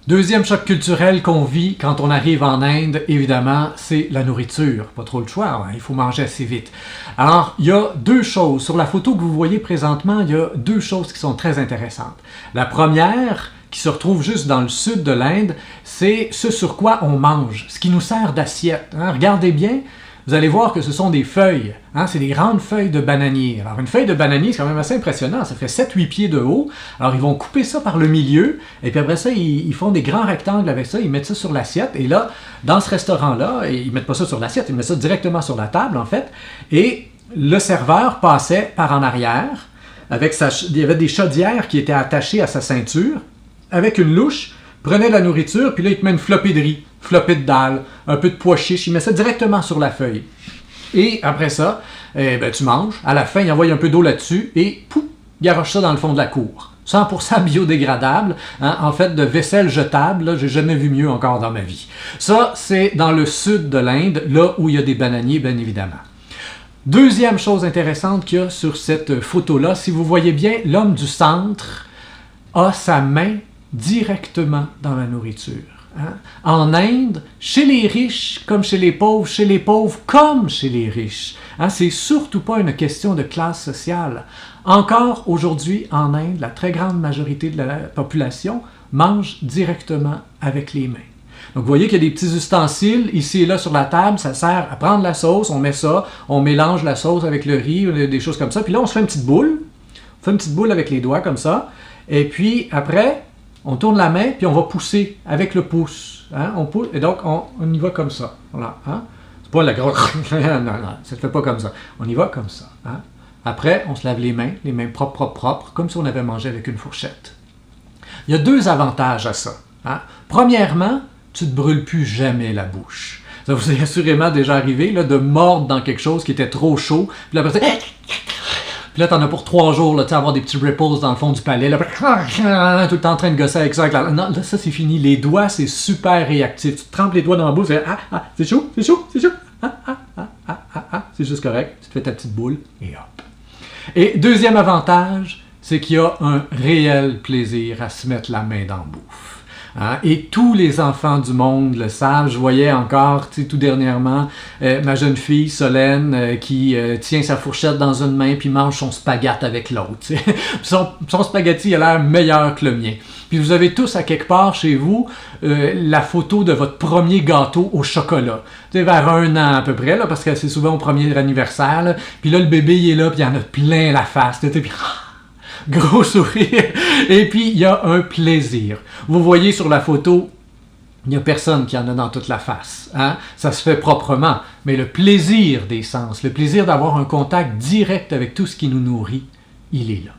Deuxième choc culturel qu'on vit quand on arrive en Inde, évidemment, c'est la nourriture. Pas trop le choix, hein, il faut manger assez vite. Alors, il y a deux choses. Sur la photo que vous voyez présentement, il y a deux choses qui sont très intéressantes. La première, qui se retrouve juste dans le sud de l'Inde, c'est ce sur quoi on mange, ce qui nous sert d'assiette. Hein. Regardez bien, vous allez voir que ce sont des feuilles. Hein, c'est des grandes feuilles de bananier. Alors, une feuille de bananier, c'est quand même assez impressionnant. Ça fait 7-8 pieds de haut. Alors, ils vont couper ça par le milieu. Et puis après ça, ils font des grands rectangles avec ça. Ils mettent ça sur l'assiette. Et là, dans ce restaurant-là, ils ne mettent pas ça sur l'assiette. Ils mettent ça directement sur la table, en fait. Et le serveur passait par en arrière. Il y avait des chaudières qui étaient attachées à sa ceinture. Avec une louche, prenait la nourriture. Puis là, il te met une flopée de riz, flopée de dalle, un peu de pois chiches. Il met ça directement sur la feuille. Et après ça, tu manges. À la fin, il envoie un peu d'eau là-dessus et pouf, garoche ça dans le fond de la cour. 100% biodégradable, hein, en fait de vaisselle jetable, là, j'ai jamais vu mieux encore dans ma vie. Ça, c'est dans le sud de l'Inde, là où il y a des bananiers, bien évidemment. Deuxième chose intéressante qu'il y a sur cette photo-là, si vous voyez bien, l'homme du centre a sa main directement dans la nourriture. Hein? En Inde, chez les riches comme chez les pauvres comme chez les riches. Hein? C'est surtout pas une question de classe sociale. Encore aujourd'hui, en Inde, la très grande majorité de la population mange directement avec les mains. Donc, vous voyez qu'il y a des petits ustensiles ici et là sur la table. Ça sert à prendre la sauce, on met ça, on mélange la sauce avec le riz, des choses comme ça. Puis là, on se fait une petite boule. On fait une petite boule avec les doigts comme ça. Et puis, après, on tourne la main, puis on va pousser avec le pouce. Hein? On pousse, et donc, on y va comme ça. Voilà. Hein? C'est pas la grosse... non, ça ne fait pas comme ça. On y va comme ça. Hein? Après, on se lave les mains propres, comme si on avait mangé avec une fourchette. Il y a deux avantages à ça. Hein? Premièrement, tu ne te brûles plus jamais la bouche. Ça vous est assurément déjà arrivé là, de mordre dans quelque chose qui était trop chaud, puis après, puis là, t'en as pour 3 jours, là, avoir des petits ripples dans le fond du palais, là, tout le temps en train de gosser avec ça. Non, là, ça, c'est fini. Les doigts, c'est super réactif. Tu te trempes les doigts dans la bouche, c'est chaud, c'est juste correct. Tu te fais ta petite boule, et hop. Et deuxième avantage, c'est qu'il y a un réel plaisir à se mettre la main dans la bouffe. Hein? Et tous les enfants du monde le savent. Je voyais encore, tout dernièrement, ma jeune fille, Solène, qui tient sa fourchette dans une main puis mange son spaghette avec l'autre. Son spaghetti a l'air meilleur que le mien. Puis vous avez tous à quelque part chez vous la photo de votre premier gâteau au chocolat. Vers 1 an à peu près, là, parce que c'est souvent au premier anniversaire. Là. Puis là, le bébé, il est là, puis il en a plein la face. Puis... gros sourire. Et puis, il y a un plaisir. Vous voyez sur la photo, il n'y a personne qui en a dans toute la face. Hein? Ça se fait proprement. Mais le plaisir des sens, le plaisir d'avoir un contact direct avec tout ce qui nous nourrit, il est là.